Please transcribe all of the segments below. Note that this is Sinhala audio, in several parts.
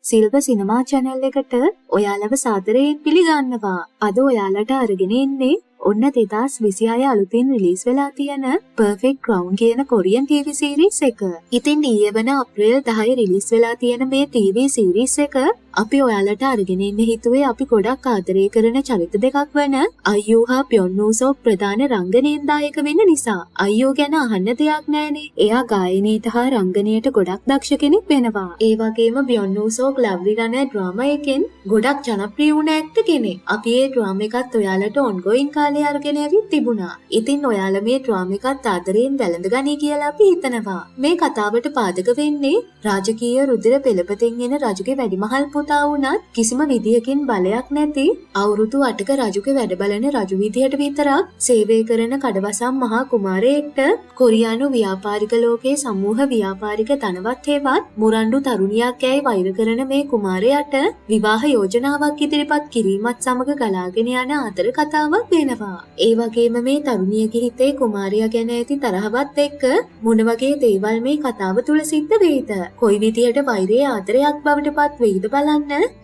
සිල්ව සිනමා channel එකට ඔයාලව සාදරයෙන් පිළිගන්නවා. අද ඔයාලට අරගෙන ඉන්නේ ඔන්න 2026 අලුතින් රිලීස් වෙලා තියෙන Perfect Crown කියන කොරියන් TV series එක. ඉතින් ඊයේ වන අප්‍රේල් 10 රිලීස් වෙලා තියෙන මේ TV series එක අපි ඔයාලට අරගෙන ඉන්න හිතුවේ අපි ගොඩක් ආදරය කරන චරිත දෙකක් වන අයියෝ හා ප්යොන්වූසෝ ප්‍රධාන රංගනයෙන් දායක වෙන්න නිසා. අයියෝ ගැන අහන්න දෙයක් නැහැනේ. එයා ගායනයට හා රංගනයට ගොඩක් දක්ෂ කෙනෙක් වෙනවා. ඒ වගේම ප්යොන්වූසෝ ලව්ලි රන ඩ්‍රාමා එකෙන් ගොඩක් ජනප්‍රිය වුණ ඇක්ටර් කෙනෙක්. අපි මේ ඩ්‍රාමා එකත් ඔයාලට ongoing කාලේ අරගෙන ඇවිත් තිබුණා. ඉතින් ඔයාලා මේ ඩ්‍රාමා එකත් ආදරයෙන් වැළඳගනී කියලා අපි හිතනවා. මේ කතාවට පාදක වෙන්නේ රාජකීය රුධිර පෙළපතෙන් එන රජුගේ වැඩිමහල් පුතා වුණත් කිසිම විදියකින් බලයක් නැති අවුරුදු 8ක රජුගේ වැඩ බලන රජු විදියට විතරක් සේවය කරන කඩවසම් මහා කුමාරයෙක්ට කොරියානු ව්‍යාපාරික ලෝකයේ සමූහ ව්‍යාපාරික ධනවත් හේවත් මුරණ්ඩු තරුණියක් ඇයි වෛර කරන මේ කුමාරයාට විවාහ යෝජනාවක් ඉදිරිපත් කිරීමත් සමග ගලාගෙන යන ආදර කතාවක් වෙනවා. ඒ වගේම මේ තරුණියගේ හිතේ කුමාරයා ගැන ඇති තරහවත් එක්ක මොන වගේ දේවල් මේ කතාව තුල සිද්ධ වෙයිද? කොයි විදියට වෛරයේ ආදරයක් බවට පත් වෙයිද බලන්න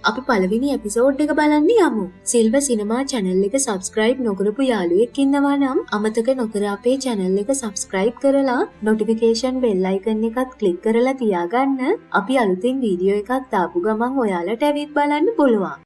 අපි පළවෙනි එපිසෝඩ් එක බලන්න යමු. සිල්ව සිනමා channel එක subscribe නොකරපු යාළුවෙක් ඉන්නවා නම් අමතක නොකර අපේ channel එක subscribe කරලා notification bell icon එකත් click කරලා තියාගන්න. අපි අලුතින් වීඩියෝ එකක් දාපු ගමන් ඔයාලට ඇවිත් බලන්න පුළුවන්.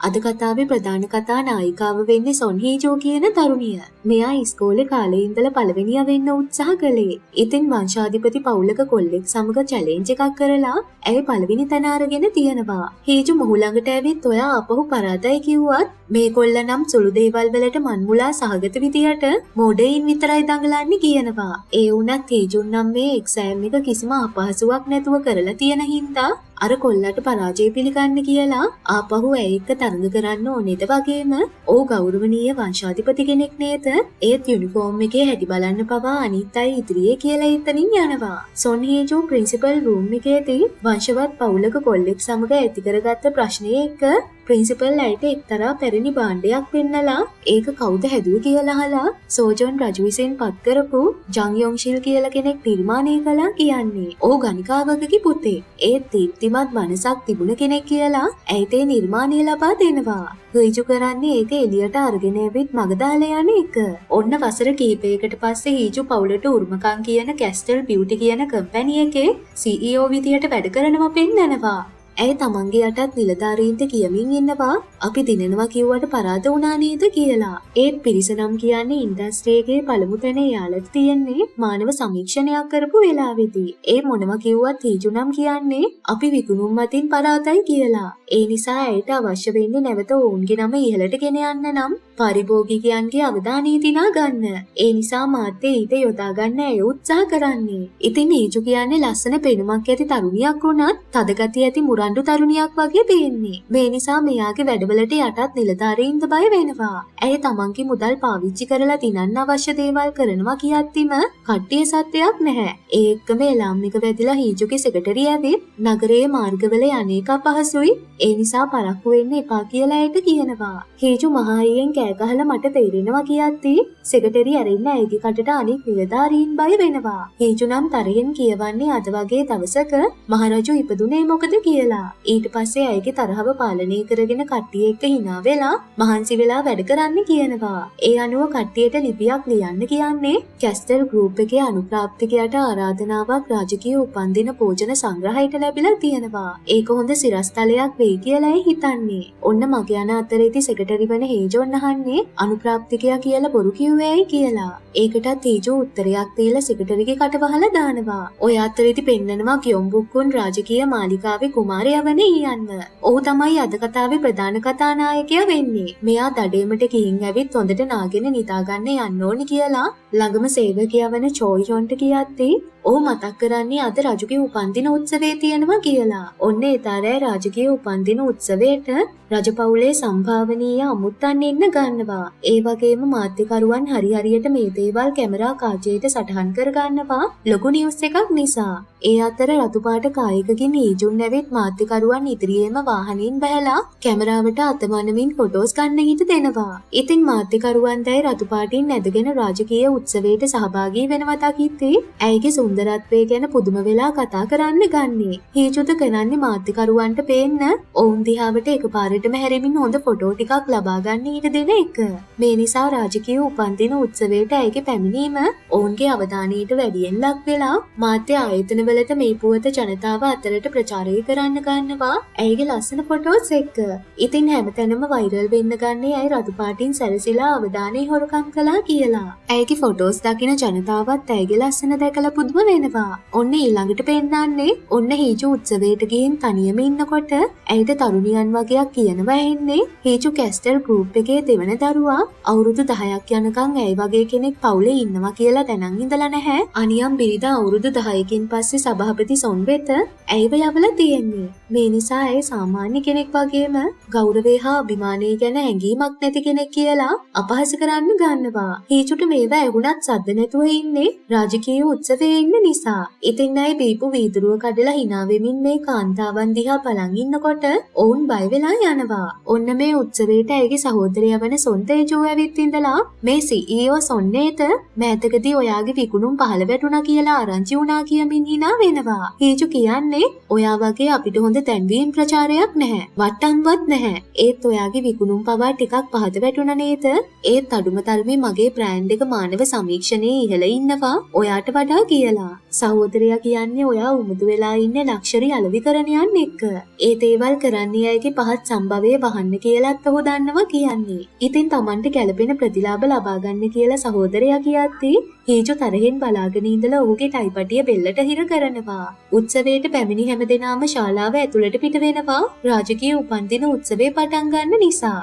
අද කතාවේ ප්‍රධාන කතා නායිකාව වෙන්නේ සොන් හී ජෝ කියන තරුණිය. මෙයා ඉස්කෝලේ කාලේ ඉඳලා පළවෙනියා වෙන්න උත්සාහ කළේ. ඉතින් වංශාධිපති පවුලක කොල්ලෙක් සමග චැලෙන්ජ් එකක් කරලා ඇය පළවෙනි තැන අරගෙන තියෙනවා. හීජු මොහු ළඟට ඇවිත් ඔයා අපහු පරාදයි කිව්වත් මේ කොල්ල නම් සුළු දේවල් වලට මන්මුලා සහගත විදියට මොඩේයින් විතරයි දඟලන්නේ කියනවා. ඒ වුණත් හීජුන් නම් මේ එක්සෑම් එක කිසිම අපහසුාවක් නැතුව කරලා තියෙන හින්දා අර කොල්ලට පරාජය පිළිගන්න කියලා ආපහු ඇය එක්ක තරඟ කරන්න ඕනේද වගේම ඕ ගෞරවනීය වංශාධිපති කෙනෙක් නේද? ඒත් යුනිෆෝම් එකේ හැටි බලන්න පවා අනිත් අය ඉදිරියේ කියලා එතනින් යනවා. සොන් හී ජෝ ප්‍රින්සිපල් රූම් එකේදී වංශවත් පවුලක කොල්ලෙක් සමග ඇති කරගත්ත ප්‍රශ්නයේ එක ප්‍රින්සිපල් ඇයට එක්තරා පැරණි භාණ්ඩයක් පෙන්නලා ඒක කවුද හැදුවේ කියලා අහලා සෝජොන් රජු විසින් පත් කරපු ජං යොන්ෂිල් කියලා කෙනෙක් නිර්මාණය කළා කියන්නේ. ඕ ගණිකාවකගේ පුතේ. ඒත් දීප්තිමත් මනසක් තිබුණ කෙනෙක් කියලා ඇයට ඒ නිර්මාණය ලබා දෙනවා. හීජු කරන්නේ ඒක එළියට අරගෙන ඇවිත් මග දාලා යන එක. ඔන්න වසර කිහිපයකට පස්සේ හීජු පවුලට උරුමකම් කියන කැස්ටල් බියුටි කියන කම්පැනි එකේ CEO විදියට වැඩ කරනවා පෙන්නනවා. ඇය තමන්ගේ යටත් නිලධාරීන්ට කියමින් ඉන්නවා අපි දිනනවා කිව්වට පරාද වුණා නේද කියලා. ඒත් පිරිස නම් කියන්නේ ඉන්ඩස්ට්‍රියේ පළමු තැන යාලට තියෙන්නේ මානව සමීක්ෂණයක් කරපු වෙලාවෙදී. ඒ මොනවා කිව්වත් හීජු නම් කියන්නේ අපි විකුණුම් මතින් පරාදයි කියලා. ඒ නිසා ඇයට අවශ්‍ය වෙන්නේ නැවත ඔවුන්ගේ නම ඉහළට ගෙන යන්න නම් පාරිභෝගිකයන්ගේ අවධානය දිනා ගන්න. ඒ නිසා මාත්‍ය ඊට යොදා ගන්න ඇය උත්සාහ කරන්නේ. ඉතින් හීජු කියන්නේ ලස්සන පෙනුමක් ඇති තරුණියක් වුණත් තදගතිය ඇති මුරණ්ඩු තරුණියක් වගේ පේන්නේ. මේ නිසා මෙයාගේ වැඩවලට යටත් නිලධාරීන්ද බය වෙනවා. ඇය තමන්ගේ මුදල් පාවිච්චි කරලා දිනන්න අවශ්‍ය දේවල් කරනවා කියද්දිම කට්ටිය සත්‍යයක් නැහැ. ඒ එක්කම එලාම් එක වැදිලා හීජුගේ සෙක්‍රටරි ඇවිත් නගරයේ මාර්ගවල යන්නේක අපහසුයි. ඒ නිසා පරක්කු වෙන්න එපා කියලා ඇයට කියනවා. හීජු මහායියෙන් කෑ ගහලා මට තේරෙනවා කියද්දි සෙක්‍රටරි ඇරෙන්න ඇයගේ කටට අනිත් නිලධාරීන් බය වෙනවා. හීජු නම් තරහෙන් කියවන්නේ අද වගේ දවසක මහරජු ඉපදුනේ මොකද කියලා. ඊට පස්සේ ඇයගේ තරහව පාලනය කරගෙන කට්ටිය එක්ක hina වෙලා මහන්සි වෙලා වැඩ කරන්න කියනවා. ඒ අනුව කට්ටියට ලිපියක් ලියන්න කියන්නේ කැස්ටල් ගෲප් එකේ අනුප්‍රාප්තිකයට ආරාධනාවක් රාජකීය උපන්දින භෝජන සංග්‍රහයට ලැබිලා තියෙනවා. ඒක හොඳ සිරස්තලයක් වෙයි කියලා හිතන්නේ. ඔන්න මග යන අතරේදී සෙක්‍රටරි වන හේජොන් අහන්නේ අනුප්‍රාප්තිකයා කියලා බොරු කිව්වේයි කියලා. ඒකටත් හේජෝ උත්තරයක් දීලා සෙක්‍රටරිගේ කට වහලා දානවා. ඔය අතරේදී පෙන්නනවා ගියොම්බුක්කුන් රාජකීය මාලිකාවේ කුමාරයා වන ඊයන්ව. ඔහු තමයි අද කතාවේ ප්‍රධාන කතානායකයා වෙන්නේ. මෙයා දඩේමට ගිහින් ඇවිත් හොඳට නාගෙන නිදාගන්න යන්න ඕනි කියලා ළඟම සේවකයා වන චෝයියොන්ට කියද්දී ඔහු මතක් කරන්නේ අද රජුගේ උපන්දින උත්සවයේ තියෙනවා කියලා. ඔන්න ඒතරේ රාජකීය උපන්දින උත්සවයට රජපෞලේ සම්භාවනීය අමුත්තන් ඉන්න ගන්නවා. ඒ වගේම මාධ්‍යකරුවන් හරියට මේ දේවල් කැමරා කාචයට සටහන් කර ගන්නවා ලොකු නිවුස් එකක් නිසා. ඒ අතර රතු පාට කායකකින් හීජුන් ඇවිත් මාධ්‍යකරුවන් ඉදිරියේම වාහනින් බැහැලා කැමරාවට අතමනමින් ෆොටෝස් ගන්න හිට දෙනවා. ඉතින් මාධ්‍යකරුවන් දැයි රතු පාටින් නැදගෙන රාජකීය උත්සවයට සහභාගී වෙනවා දකිද්දී ඇයගේ සුන්දරත්වය ගැන පුදුම වෙලා කතා කරන්න ගන්නේ. හීචුද කරන්නේ මාධ්‍යකරුවන්ට පේන්න ඔවුන් දිහාවට එකපාරටම හැරෙමින් හොඳ ෆොටෝ ටිකක් ලබා ගන්න ඊට දෙන එක. මේ නිසා රාජකීය උපන්දින උත්සවයට ඇයගේ පැමිණීම ඔවුන්ගේ අවධානයට වැඩියෙන් ලක් වෙලා මාධ්‍ය ආයතනවලට මේ පුවත ජනතාව අතරට ප්‍රචාරය කරන්න ගන්නවා ඇයගේ ලස්සන ෆොටෝස් එක්ක. ඉතින් හැමතැනම වෛරල් වෙන්න ගන්නේ ඇය රතු පාටින් සැරසිලා අවධානය හොරකම් කළා කියලා. ඇයගේ ෆොටෝස් දකින ජනතාවත් ඇයගේ ලස්සන දැකලා පුදුම වෙනවා. ඔන්න ඊළඟට පෙන්නන්නේ ඔන්න හීචු උත්සවයට ගිහින් තනියම ඉන්නකොට ඇයට තරුණියන් වගේක් කියනවා එන්නේ හීචු කැස්ටල් ගෲප් එකේ දෙවන දරුවා අවුරුදු 10ක් යනකම් ඇය වගේ කෙනෙක් පවුලේ ඉන්නවා කියලා දැනන් ඉඳලා නැහැ. අනියම් බිරිඳ අවුරුදු 10කින් පස්සේ සභාපති සොන් වෙත ඇයව යවලා තියෙන්නේ. මේ නිසා ඇය සාමාන්‍ය කෙනෙක් වගේම ගෞරවය හා අභිමානය ගැන හැඟීමක් නැති කෙනෙක් කියලා අපහාස කරන්න ගන්නවා. හීචුට මේවා ඇහුණත් සද්ද නැතුව ඉන්නේ රාජකීය උත්සවයේ ඉන්න නිසා. ඉතින් ඇය බීපු වීදුරුව කඩලා hina වෙමින් මේ කාන්තාවන් දිහා බලන් ඉන්නකොට ඔවුන් බය වෙලා යනවා. ඔන්න මේ උත්සවයට ඇයගේ සහෝදරයා වන සොන් තේජෝ ඇවිත් ඉඳලා මේ CEO සොන්නේට මෑතකදී ඔයාගේ විකුණුම් පහළ වැටුණා කියලා ආරංචි වුණා කියමින් hina වෙනවා. හීචු කියන්නේ ඔයා වගේ අපිට හොඳ තැන්වීම් ප්‍රචාරයක් නැහැ. වට්ටම්වත් නැහැ. ඒත් ඔයාගේ විකුණුම් පවා ටිකක් පහත වැටුණා නේද? ඒත් අඩුම තරමේ මගේ බ්‍රෑන්ඩ් එක මානව සමීක්ෂණයේ ඉහළ ඉන්නවා ඔයාට වඩා කියලා. සහෝදරයා කියන්නේ ඔයා උමුදු වෙලා ඉන්නේ ලක්ෂරි අලෙවිකරණයන් එක්ක. ඒ දේවල් කරන්නේ අයගේ පහත් සම්භවයේ වහන්න කියලාත් ඔහු දන්නවා කියන්නේ. ඉතින් Tamanට ගැළපෙන ප්‍රතිලාභ ලබා ගන්න කියලා සහෝදරයා කියද්දී හීචු තරහෙන් බලාගෙන ඉඳලා ඔහුගේ ටයිපටිය බෙල්ලට හිර කරනවා. උත්සවයට පැමිණි හැමදෙනාම ශාලාව ඇතුළට පිට වෙනවා රාජකීය උපන්දින උත්සවය පටන් ගන්න නිසා.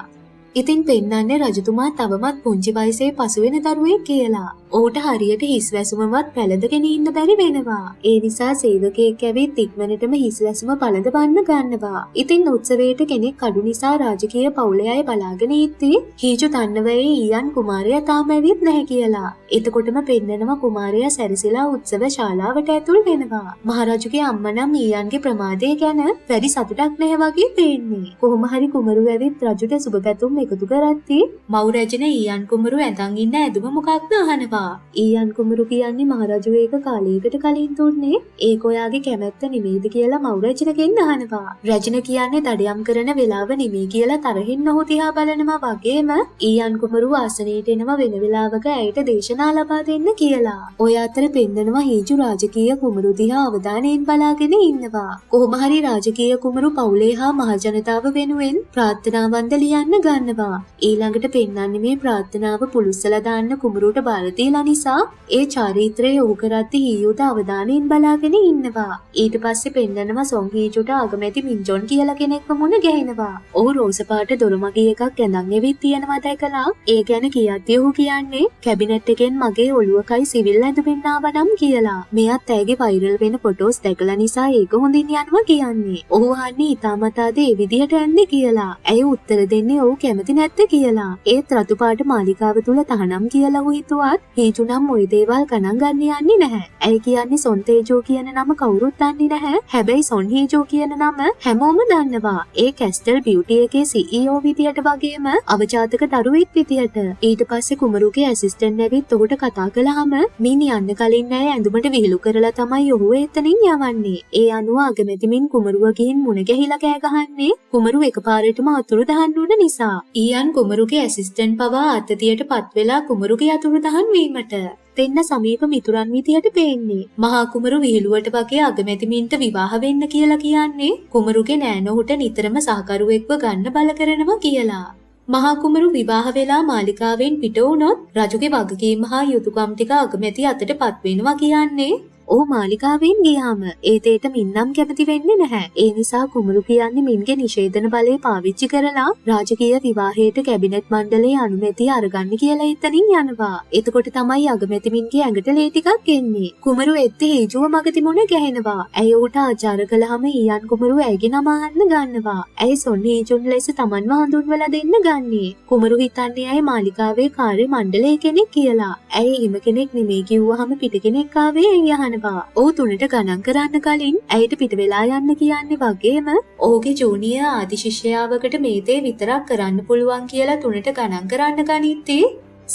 ඉතින් පෙන්නන්නේ රජතුමා තවමත් පුංචි වයසේ පසුවෙන දරුවෙක් කියලා. ඔහුට හරියට හිස් වැසුමවත් පැලඳගෙන ඉන්න බැරි වෙනවා. ඒ නිසා සේවකයෙක් ඇවිත් ඉක්මනටම හිස් වැසුම පළඳවන්න ගන්නවා. ඉතින් උත්සවයට කෙනෙක් අඩු නිසා රාජකීය පවුලේ අය බලාගෙන ඉද්දී හීචු දන්නවයේ ඊයන් කුමාරයා තාම ඇවිත් නැහැ කියලා. එතකොටම පෙන්නනවා කුමාරයා සැරසිලා උත්සව ශාලාවට ඇතුල් වෙනවා. මහරජුගේ අම්මා නම් ඊයන්ගේ ප්‍රමාදය ගැන වැඩි සතුටක් නැහැ වගේ පේන්නේ. කොහොම හරි කුමරු ඇවිත් රජුට සුබ පැතුම් එකතු කරද්දී මව් රජන ඊයන් කුමරු ඇඳන් ඉන්න ඇඳුම මොකක්ද අහනවා. ඊයන් කුමරු කියන්නේ මහරජු ඒක කාලයකට කලින් දුන්නේ ඒක ඔයාගේ කැමැත්ත නෙමෙයිද කියලා මව් රජනගෙන් අහනවා. රජන කියන්නේ දඩයම් කරන වෙලාව නෙමෙයි කියලා තරහින් ඔහු දිහා බලනවා වගේම ඊයන් කුමරු ආසනයට එනවා වෙන වෙලාවක ඇයට දේශනා ලබා දෙන්න කියලා. ඔය අතර පෙන්නනවා හීචු රාජකීය කුමරු දිහා අවධානයෙන් බලාගෙන ඉන්නවා. කොහොම හරි රාජකීය කුමරු පවුලේ හා මහජනතාව වෙනුවෙන් ප්‍රාර්ථනාවන්ද ලියන්න ගන්නවා. ඊළඟට පෙන්නන්නේ මේ ප්‍රාර්ථනාව පුළුස්සලා දාන්න කුමරුට බාර දීලා නිසා ඒ චාරිත්‍රය ඔහු කරද්දී හීයුට අවධානයෙන් බලාගෙන ඉන්නවා. ඊට පස්සේ පෙන්නනවා සොන් හීචුට අගමැති මින්ජොන් කියලා කෙනෙක්ව මුණ ගැහෙනවා. ඔහු රෝස පාට දොරමගී එකක් ඇඳන් එවිත් තියෙනවා දැකලා ඒ ගැන කියද්දී ඔහු කියන්නේ කැබිනට් එකෙන් මගේ ඔළුවකයි සිවිල් ඇඳුමින් ආවනම් කියලා. මෙයත් ඇයගේ වෛරල් වෙන ෆොටෝස් දැකලා නිසා ඒක හොඳින් යනවා කියන්නේ. ඔහු අහන්නේ ඊටමතාද ඒ විදිහට යන්නේ කියලා. ඇය උත්තර දෙන්නේ ඔහු කැමති නැද්ද කියලා. ඒත් රතු පාට මාලිකාව තුල තහනම් කියලා ඔහු හිතුවත් හීචු නම් ওই දේවල් ගණන් ගන්න යන්නේ නැහැ. ඇයි කියන්නේ සොන් තේජෝ කියන නම කවුරුත් දන්නේ නැහැ. හැබැයි සොන් හීචෝ කියන නම හැමෝම දන්නවා. ඒ කැස්ටල් බියුටි එකේ CEO විදියට වගේම අවජාතක දරුවෙක් විදියට. ඊට පස්සේ කුමරුගේ ඇසිස්ටන්ට් ඇවිත් ඔහුට කතා කළාම මින් යන්න කලින් ඇය ඇඳුමට විහිළු කරලා තමයි ඔහු එතනින් යවන්නේ. ඒ අනුව අගමැතිමින් කුමරුව ගිහින් මුණ ගැහිලා කෑ ගහන්නේ කුමරු එකපාරටම අතුරුදහන් වුණ නිසා. ඊයන් කුමරුගේ ඇසිස්ටන්ට් පවා අතතියට පත් වෙලා කුමරුගේ අතුරුදහන් වීමට දෙන්න සමීප මිතුරන් විදියට පේන්නේ. මහා කුමරු විහිළුවට වගේ අගමැතිමින්ට විවාහ වෙන්න කියලා කියන්නේ කුමරුගේ නෑනොහුට නිතරම සහකරුවෙක්ව ගන්න බල කරනවා කියලා. මහා කුමරු විවාහ වෙලා මාලිකාවෙන් පිට වුණොත් රජුගේ වගකීම් හා යුතුයකම් ටික අගමැති අතට පත් වෙනවා කියන්නේ ඔහු මාලිකාවෙන් ගියාම ඒ දෙයට මින්නම් කැමති වෙන්නේ නැහැ. ඒ නිසා කුමරු කියන්නේ මින්ගේ නිෂේධන බලය පාවිච්චි කරලා රාජකීය විවාහයට කැබිනට් මණ්ඩලයේ අනුමැතිය අරගන්න කියලා එතනින් යනවා. එතකොට තමයි අගමැති මින්ගේ ඇඟට ලේ ටිකක් එන්නේ. කුමරු එද්දී හීජුව මගදී මුණ ගැහෙනවා. ඇය උට ආචාර කළාම ඊයන් කුමරු ඇයගේ නම අහන්න ගන්නවා. ඇය සොන් හීජුන් ලෙස Tamanව හඳුන්වලා දෙන්න ගන්නේ. කුමරු හිතන්නේ ඇය මාලිකාවේ කාර්ය මණ්ඩලයේ කෙනෙක් කියලා. ඇය හිම කෙනෙක් නෙමෙයි කිව්වහම පිට කෙනෙක් ආවේ ඇයි අහන ඔහු 3ට ගණන් කරන්න කලින් ඇයට පිට වෙලා යන්න කියන්නේ වගේම ඔහුගේ ජූනියර් ආදි ශිෂ්‍යයාවකට මේ දේ විතරක් කරන්න පුළුවන් කියලා 3ට ගණන් කරන්න ගනිද්දී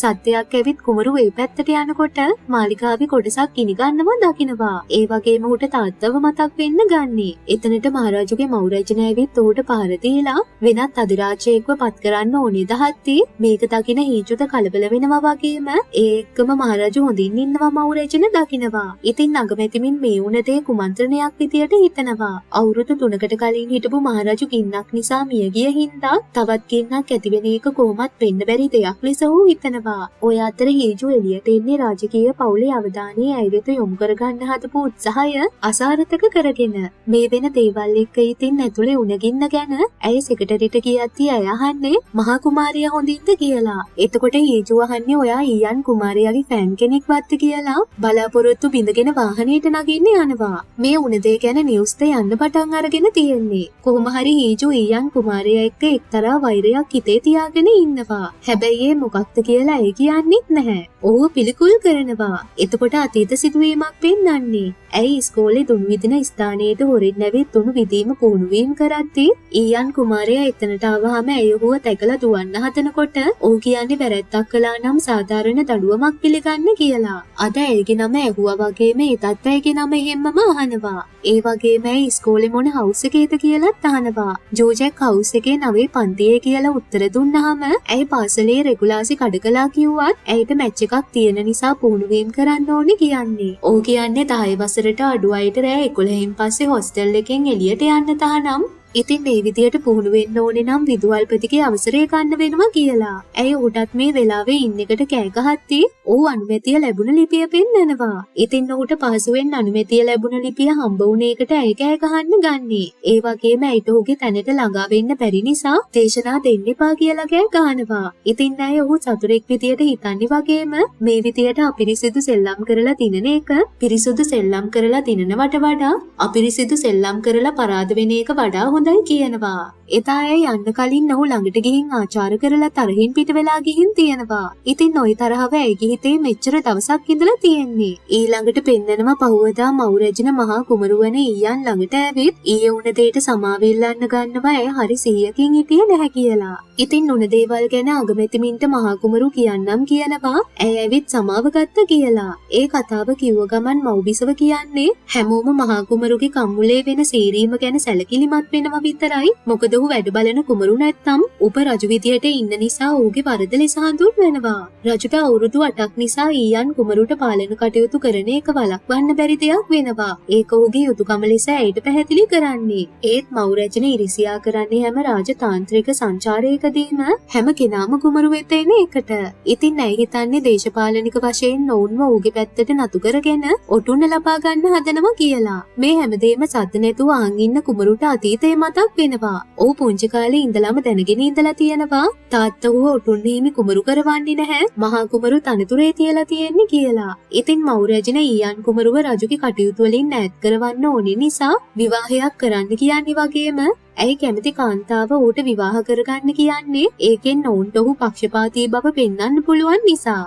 සත්‍යයක් ඇවිත් කුමරු ඒ පැත්තට යනකොට මාලිකාවේ කොටසක් ගිනි ගන්නවා දකිනවා. ඒ වගේම ඌට තාත්තව මතක් වෙන්න ගන්නේ. එතනට මහරජුගේ මව්රජන ඇවිත් ඌට පහර දීලා වෙනත් අධිරාජයෙක්ව පත් කරන්න ඕනේ දහත්තේ. මේක දකින හීජුත කලබල වෙනවා වගේම ඒ එක්කම මහරජු හොඳින් ඉන්නවා මව්රජන දකිනවා. ඉතින් අගමැතිමින් මේ වුණ දේ කුමන්ත්‍රණයක් විදියට හිතනවා. අවුරුදු 3කට කලින් හිටපු මහරජු ගින්නක් නිසා මිය ගිය හින්දා තවත් ගින්නක් ඇති වෙන එක කොහොමත් වෙන්න බැරි දෙයක් ලෙස ඌ හිතනවා. ඔය අතර හීජු එළියට එන්නේ රාජකීය පවුලේ අවධානය ඇය වෙත යොමු කරගන්න හදපු උත්සාහය අසාර්ථක කරගෙන. මේ වෙන දේවල් එක්ක ඉතින් ඇතුලේ උණගින්න ගැන ඇය සෙක්‍රටරියට කියද්දී ඇය අහන්නේ මහා කුමාරියා හොඳින්ද කියලා. එතකොට හීජු අහන්නේ ඔයා ඊයන් කුමාරයාගේ ෆෑන් කෙනෙක්වත් කියලා බලාපොරොත්තු බිඳගෙන වාහනේට නගින්න යනවා. මේ උණ දේ ගැන නිවුස් ද යන්න පටන් අරගෙන තියෙන්නේ. කොහොම හරි හීජු ඊයන් කුමාරයා එක්ක එක්තරා වෛරයක් හිතේ තියාගෙන ඉන්නවා. හැබැයි ඒ මොකක්ද කියලා ඒ කියන්නෙත් නැහැ. ඔහු පිළිකුල් කරනවා. එතකොට අතීත සිදුවීමක් පෙන්වන්නේ. ඇයි ඉස්කෝලේ දුණු විදින ස්ථානයේට හොරෙන් නැවිත් දුණු විදීම පුහුණුවීම් කරද්දී ඊයන් කුමාරයා එතනට ආවහම ඇය ඔහුව තැකලා දුවන්න හදනකොට ඔහු කියන්නේ වැරැද්දක් කළා නම් සාධාරණ දඬුවමක් පිළිගන්න කියලා. අද ඇයගේ නම ඇහුවා වගේම ඒතත් ඇයගේ නම එහෙම්මම අහනවා. ඒ වගේම ඇයි ඉස්කෝලේ මොන හවුස් එකේද කියලාත් අහනවා. ජෝජෙක් හවුස් එකේ 9 පන්තියේ කියලා උත්තර දුන්නාම ඇයි පාසලේ රෙගුලාසි කඩ කළා කිව්වත් ඇයිට මැච් එකක් තියෙන නිසා පුහුණුවීම් කරන්න ඕනේ කියන්නේ. ඔහු කියන්නේ 10 වසරට අඩු අයට රෑ 11න් පස්සේ හොස්ටල් එකෙන් එළියට යන්න තහනම්. ඉතින් මේ විදියට පුහුණු වෙන්න ඕනේ නම් විදුහල්පතිගේ අවසරය ගන්න වෙනවා කියලා. ඇයි උටත් මේ වෙලාවේ ඉන්න එකට කෑ ගහද්දී ඌ අනුමැතිය ලැබුණ ලිපිය පෙන්නනවා. ඉතින් ඌට පහසුවෙන් අනුමැතිය ලැබුණ ලිපිය හම්බ වුණ එකට ඇයි කෑ ගහන්න ගන්නේ. ඒ වගේම ඇයිට ඌගේ තැනට ළඟා වෙන්න බැරි නිසා දේශනා දෙන්න එපා කියලා කෑ ගහනවා. ඉතින් ඇයි ඌ සතුරෙක් විදියට හිතන්නේ වගේම මේ විදියට අපිරිසිදු සෙල්ලම් කරලා දිනන එක පිරිසුදු සෙල්ලම් කරලා දිනනවට වඩා අපිරිසිදු සෙල්ලම් කරලා පරාද වෙන එක වඩා හොඳයි කියනවා. එදා ඇය යන්න කලින් ඔහු ළඟට ගිහින් ආචාර කරලා තරහින් පිට වෙලා ගිහින් තියෙනවා. ඉතින් ওই තරහව ඇයිගේ හිතේ මෙච්චර දවසක් ඉඳලා තියෙන්නේ. ඊළඟට පෙන්නනවා පහුවදා මව්රජන මහා කුමරුවන ඊයන් ළඟට ඇවිත් ඊයේ උණ දෙයට සමාවෙල්ලන්න ගන්නවා ඇය හරි සිහියකින් හිටියේ නැහැ කියලා. ඉතින් උණ දේවල් ගැන අගමැතිමින්ට මහා කුමරු කියන්නම් කියනවා ඇය ඇවිත් සමාව ගත්ත කියලා. ඒ කතාව කිව්ව ගමන් මව්බිසව කියන්නේ හැමෝම මහා කුමරුගේ කම්මුලේ වෙන සීරීම ගැන සැලකිලිමත් වෙනවා විතරයි. මොකද ඔහු වැඩ බලන කුමරු නැත්තම් උප රජු විදියට ඉන්න නිසා ඔහුගේ වරද ලෙස හඳුන්වනවා. රජුට අවුරුදු 8ක් නිසා ඊයන් කුමරුට පාලන කටයුතු කරන එක වළක්වන්න බැරි දෙයක් වෙනවා. ඒක ඔහුගේ යුතුයකම ලෙස ඇයට පැහැදිලි කරන්නේ. ඒත් මව්රජන ඉරිසියා කරන්නේ හැම රාජතාන්ත්‍රික සංචාරයකදීම හැම කෙනාම කුමරු වෙත එන එකට. ඉතින් ඇයි හිතන්නේ දේශපාලනික වශයෙන් නොවුන්ව ඔහුගේ පැත්තට නතු කරගෙන ඔටුන්න ලබා ගන්න හදනවා කියලා. මේ හැමදේම සද්ද නැතුව අහන් ඉන්න කුමරුට අතීතේ මතක් වෙනවා. ඔහු පුංචි කාලේ ඉඳලම දැනගෙන ඉඳලා තියෙනවා තාත්තා ඌව ඔටුන්න හිමි කුමරු කරවන්නේ නැහැ. මහා කුමරු තනතුරේ තියලා තියෙන්නේ කියලා. ඉතින් මව්රජන ඊයන් කුමරුව රජුගේ කටයුතු වලින් ඈත් කරවන්න ඕනේ නිසා විවාහයක් කරන්න කියන්නේ වගේම ඇයි කැමති කාන්තාව ඌට විවාහ කරගන්න කියන්නේ ඒකෙන් ඔවුන්ට ඔහු පක්ෂපාතී බව පෙන්වන්න පුළුවන් නිසා.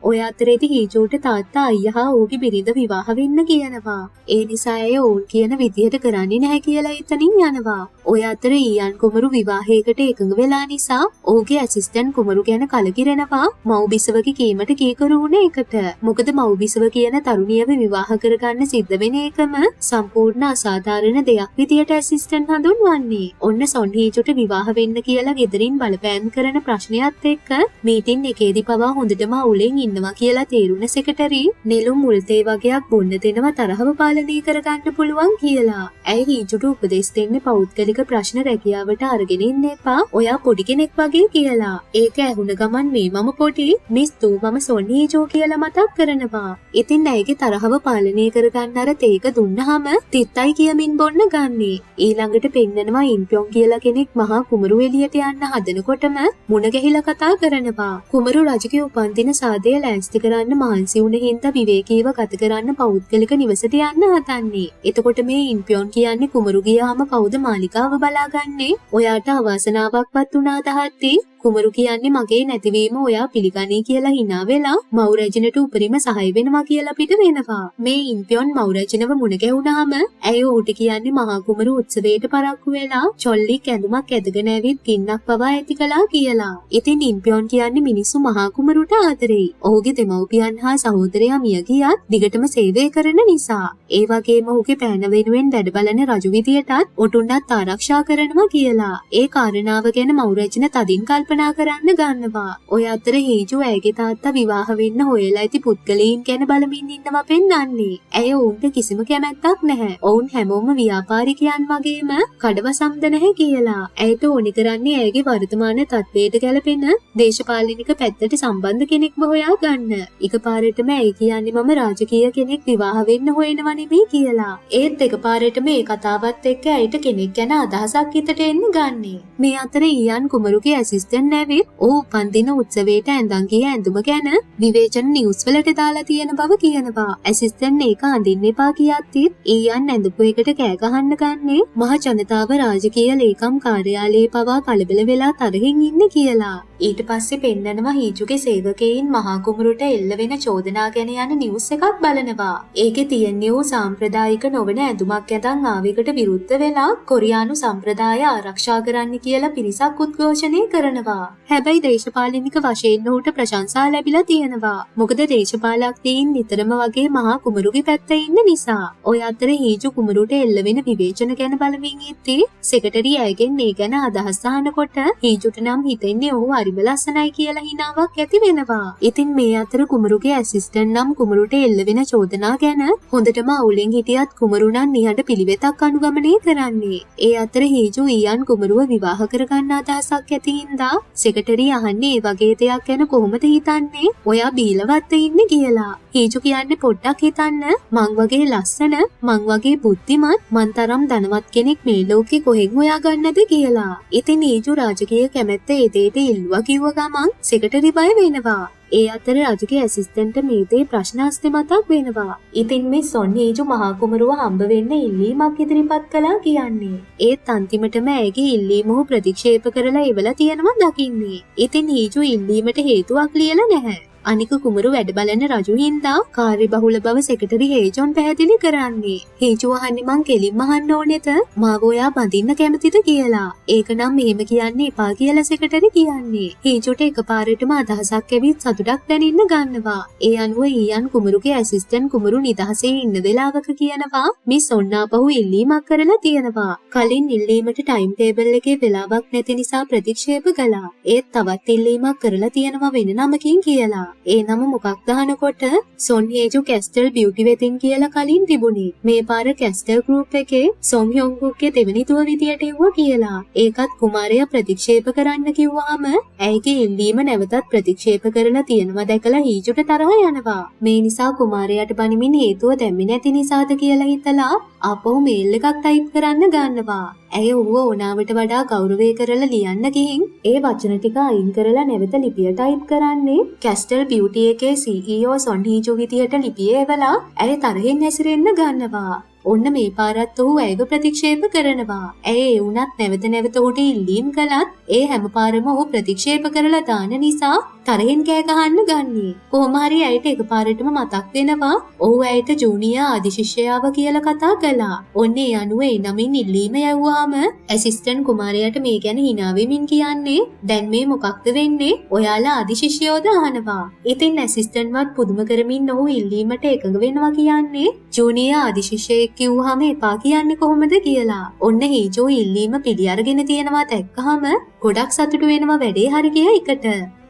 ඔය අතරේදී හීජෝට තාත්තා අයියා ඌගේ බිරිඳ විවාහ වෙන්න කියනවා. ඒ නිසා ඇය ඔවුන් කියන විදියට කරන්නේ නැහැ කියලා එතනින් යනවා. ඔය අතර ඊයන් කුමරු විවාහයකට එකඟ වෙලා නිසා ඔහුගේ ඇසිස්ටන්ට් කුමරු ගැන කලකිරෙනවා මව්බිසවගේ කීමට කීකරු වුණ එකට. මොකද මව්බිසව කියන තරුණියව විවාහ කරගන්න සිද්ධ වෙන එකම සම්පූර්ණ අසාධාරණ දෙයක් විදියට ඇසිස්ටන්ට් හඳුන්වන්නේ. ඔන්න සොන් හීජෝට විවාහ වෙන්න කියලා ගෙදරින් බලපෑම් කරන ප්‍රශ්නයත් එක්ක මීටින් එකේදී පවා හොඳටම අවුලෙන් ඉන්නවා කියලා තේරුණ සෙක්‍රටරි නෙළුම් මුල්තේ වගේක් බොන්න දෙනවා තරහව පාලනය කරගන්න පුළුවන් කියලා. ඇයි හීජුට උපදෙස් දෙන්නේ පෞද්ගලික ප්‍රශ්න රැකියාවට අරගෙන ඉන්න එපා. ඔයා පොඩි කෙනෙක් වගේ කියලා. ඒක ඇහුණ ගමන් මේ මම පොඩි මිස් තු මම සොන් හීජෝ කියලා මතක් කරනවා. ඉතින් ඇයිගේ තරහව පාලනය කරගන්න අර තේක දුන්නාම තිත්තයි කියමින් බොන්න ගන්නේ. ඊළඟට පෙන්නනවා ඉන්පියොන් කියලා කෙනෙක් මහා කුමරු එළියට යන්න හදනකොටම මුණ ගැහිලා කතා කරනවා. කුමරු රජුගේ උපන්දින සාදය ලෑස්ති කරන්න මහන්සි වුණ හින්දා විවේකීව ගත කරන්න පෞද්ගලික නිවසට යන්න හදන්නේ. එතකොට මේ ඉන්පියොන් කියන්නේ කුමරු ගියාම කවුද මාලිකාව බලාගන්නේ? ඔයාට අවාසනාවක්වත් වුණා තහත්ති කුමරු කියන්නේ මගේ නැතිවීම ඔයා පිළිගනී කියලා hina වෙලා මව් රැජිනට උපරිම සහාය වෙනවා කියලා පිට වෙනවා. මේ ඉන්පියොන් මව් රැජිනව මුණ ගැහුණාම ඇය ඌට කියන්නේ මහා කුමරු උත්සවයට පරක්කු වෙලා චොල්ලික් ඇඳුමක් ඇදගෙන ඇවිත් ගින්නක් පවා ඇති කළා කියලා. ඉතින් ඉන්පියොන් කියන්නේ මිනිස්සු මහා කුමරුට ආදරෙයි. ඔහුගේ දෙමව්පියන් හා සහෝදරයා මිය ගියත් දිගටම සේවය කරන නිසා. ඒ වගේම ඔහුගේ පෑන වෙනුවෙන් වැඩ බලන රජු විදියටත් ඔටුන්නත් ආරක්ෂා කරනවා කියලා. ඒ කාරණාව ගැන මව් රැජින තදින් කල්පනා කරන්න ගන්නවා. ඔය අතර හේජු ඇයගේ තාත්තා විවාහ වෙන්න හොයලා ඇති පුද්ගලයන් ගැන බලමින් ඉන්නවා පෙන්වන්නේ. ඇය ඔවුන්ට කිසිම කැමැත්තක් නැහැ. ඔවුන් හැමෝම ව්‍යාපාරිකයන් වගේම කඩවසම්ද නැහැ කියලා. ඇයට ඕනි කරන්නේ ඇයගේ වර්තමාන තත්ත්වයට ගැලපෙන දේශපාලනික පැත්තට සම්බන්ධ කෙනෙක්ව හොයා ගන්න. එකපාරටම ඇය කියන්නේ මම රාජකීය කෙනෙක් විවාහ වෙන්න හොයනවා නෙමෙයි කියලා. ඒත් එකපාරටම මේ කතාවත් එක්ක ඇයට කෙනෙක් ගැන අදහසක් හිතට එන්න ගන්නේ. මේ අතර ඊයන් කුමරුගේ ඇසිස්ටන්ට් නැවිත් ඔහු උපන්දින උත්සවයට ඇඳන් ගිය ඇඳුම ගැන විවේචන නිවුස් වලට දාලා තියෙන බව කියනවා. ඇසිස්ටන්ට් ඒක අඳින්න එපා කියද්දි ඊයන් ඇඳපු එකට කෑ ගහන්න ගන්නේ මහ ජනතාව රාජකීය ලේකම් කාර්යාලයේ පවා කලබල වෙලා තරහින් ඉන්න කියලා. ඊට පස්සේ පෙන්නනවා හීජුගේ සේවකයින් මහා කුමරුට එල්ල වෙන චෝදනා ගැන යන නිවුස් එකක් බලනවා. ඒකේ තියෙන්නේ ඌ සාම්ප්‍රදායික නොවන ඇඳුමක් ඇඳන් ආවෙකට විරුද්ධ වෙලා කොරියානු සම්ප්‍රදාය ආරක්ෂා කරන්න කියලා පිරිසක් උද්ඝෝෂණය කරනවා. හැබැයි දේශපාලනික වශයෙන් ඔහුට ප්‍රශංසා ලැබිලා තියෙනවා. මොකද දේශපාලකයන් නිතරම වගේ මහා කුමරුගේ පැත්තේ ඉන්න නිසා. ඔය අතර හීජු කුමරුට එල්ල වෙන විවේචන ගැන බලමින් ඉද්දී සෙක්‍රටරි ඇයගෙන් මේ ගැන අදහස් අහනකොට හීජුට නම් හිතෙන්නේ ඔහු හරිම ලස්සනයි කියලා හිනාවක් ඇති වෙනවා. ඉතින් මේ අතර කුමරුගේ ඇසිස්ටන්ට් නම් කුමරුට එල්ල වෙන චෝදනා ගැන හොඳටම අවුලෙන් හිටියත් කුමරු නම් නිහඬ පිළිවෙතක් අනුගමනය කරන්නේ. ඒ අතර හීජු ඊයන් කුමරුව විවාහ කරගන්න අදහසක් ඇති හින්දා සෙක්‍රටරි අහන්නේ ඒ වගේ දෙයක් ගැන කොහොමද හිතන්නේ? ඔයා බීලවත් ඉන්නේ කියලා. හීජු කියන්නේ පොඩ්ඩක් හිතන්න මං වගේ ලස්සන මං වගේ බුද්ධිමත් මං තරම් ධනවත් කෙනෙක් මේ ලෝකේ කොහෙන් හොයාගන්නද කියලා. ඉතින් හීජු රාජකීය කැමැත්ත ඒ දෙයට ඉල්ලුවා කිව්ව ගමන් සෙක්‍රටරි බය වෙනවා. ඒ අතර රජුගේ ඇසිස්ටන්ට් මේ දේ ප්‍රශ්න අස්තේ මතක් වෙනවා. ඉතින් මේ සොන් හීජු මහා කුමරුව හම්බ වෙන්න ඉල්ලීමක් ඉදිරිපත් කළා කියන්නේ. ඒත් අන්තිමටම ඇගේ ඉල්ලීම ඔහු ප්‍රතික්ෂේප කරලා ඉවලා තියෙනවා දකින්නේ. ඉතින් හීජු ඉල්ලීමට හේතුවක් ලියලා නැහැ. අනික කුමරු වැඩ බලන රජු හින්දා කාර්යබහුල බව සෙක්‍රටරි හේජොන් පැහැදිලි කරන්නේ. හේජු අහන්නේ මං කෙලින්ම අහන්න ඕනේද මාව ඔයා බඳින්න කැමතිද කියලා. ඒක නම් මෙහෙම කියන්න එපා කියලා සෙක්‍රටරි කියන්නේ. හේජුට එකපාරටම අදහසක් ඇවිත් සතුටක් දැනෙන්න ගන්නවා. ඒ අනුව ඊයන් කුමරුගේ ඇසිස්ටන්ට් කුමරු නිදහසේ ඉන්න වෙලාවක කියනවා මිස් ඔන්නාපහු ඉල්ලීමක් කරලා තියෙනවා. කලින් ඉල්ලීමට ටයිම් ටේබල් එකේ වෙලාවක් නැති නිසා ප්‍රතික්ෂේප කළා. ඒත් තවත් ඉල්ලීමක් කරලා තියෙනවා වෙන නමකින් කියලා. ඒ නම මොකක්ද අහනකොට සොන් හේජු කැස්ටල් බියුටි වෙතින් කියලා කලින් තිබුණේ. මේ පාර කැස්ටල් ගෲප් එකේ සොන් හ්යොන්ගුක්ගේ දෙවෙනි දුව විදියට එවුවා කියලා. ඒකත් කුමාරයා ප්‍රතික්ෂේප කරන්න කිව්වහම ඇයිගේ ඉල්ලීම නැවතත් ප්‍රතික්ෂේප කරලා තියෙනවා දැකලා හීජුට තරහ යනවා. මේ නිසා කුමාරයාට බනිමින් හේතුව දැම්මේ නැති නිසාද කියලා හිතලා ආපහු මේල් එකක් ටයිප් කරන්න ගන්නවා. ඇය ඌව ඕනාවට වඩා ගෞරවය කරලා ලියන්න ගිහින් ඒ වචන ටික අයින් කරලා නැවත ලිපිය ටයිප් කරන්නේ කැස්ටල් බියුටි එකේ CEO සොන් හීජු විදියට ලිපිය එවලා ඇය තරහින් හැසිරෙන්න ගන්නවා. ඔන්න මේ පාරත් ඔහු ඇයව ප්‍රතික්ෂේප කරනවා. ඇය ඒ වුණත් නැවත නැවත ඔහුට ඉල්ලීම් කළත් ඒ හැම පාරම ඔහු ප්‍රතික්ෂේප කරලා දාන නිසා තරහින් කෑ ගහන්න ගන්නේ. කොහොම හරි ඇයට එකපාරටම මතක් වෙනවා ඔහු ඇයට ජූනියර් ආදිශිෂ්‍යයාව කියලා කතා කළා. ඔන්න ඒ අනුව ඒ නමින් ඉල්ලීම යවුවාම ඇසිස්ටන්ට් කුමාරයාට මේ ගැන hina වෙමින් කියන්නේ දැන් මේ මොකක්ද වෙන්නේ? ඔයාලා ආදිශිෂ්‍යයෝද අහනවා. ඉතින් ඇසිස්ටන්ට්වත් පුදුම කරමින් ඔහු ඉල්ලීමට එකඟ වෙනවා කියන්නේ ජූනියර් ආදිශිෂ්‍යයෙක් කිව්වහම එපා කියන්නේ කොහොමද කියලා. ඔන්න හීජෝ ඉල්ලීම පිළි අරගෙන තියෙනවා දැක්කහම ගොඩක් සතුටු වෙනවා වැඩේ හරි ගියා එකට.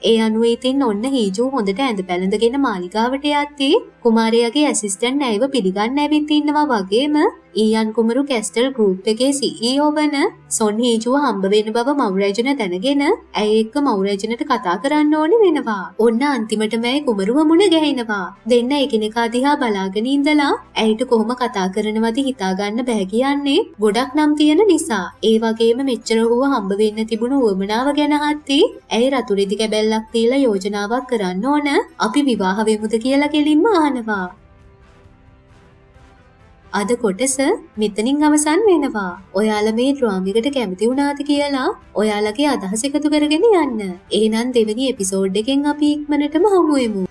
ඒ අනුව ඉතින් ඔන්න හීජෝ හොඳට ඇඳ පැළඳගෙන මාලිගාවට යද්දී කුමාරයාගේ ඇසිස්ටන්ට් ඇයව පිළිගන්න ඇවිත් ඉන්නවා වගේම ඊයන් කුමරු කැස්ටල් ගෲප් එකේ CEO වන සොන් හීජුව හම්බ වෙන බව මව් රැජින දැනගෙන ඇය එක්ක මව් රැජිනට කතා කරන්න ඕනේ වෙනවා. ඔන්න අන්තිමටම ඇය කුමරුව මුණ ගැහෙනවා. දෙන්න එකිනෙකා දිහා බලාගෙන ඉඳලා ඇයට කොහොම කතා කරනවද හිතා ගන්න බෑ කියන්නේ ගොඩක් නම් තියෙන නිසා. ඒ වගේම මෙච්චර හුව හම්බ වෙන්න තිබුණු උවමනාව ගැන අහද්දී ඇය රතු රෙදි කැබැල්ලක් තියලා යෝජනාවක් කරන්න ඕන අපි විවාහ වෙමුද කියලා කෙලින්ම අහනවා. අද කොටස මෙතනින් අවසන් වෙනවා. ඔයාලා මේ ඩ්‍රාමා එකට කැමති වුණාද කියලා ඔයාලගේ අදහස් එකතු කරගෙන යන්න. එහෙනම් දෙවෙනි එපිසෝඩ් එකෙන් අපි ඉක්මනටම හමු වෙමු.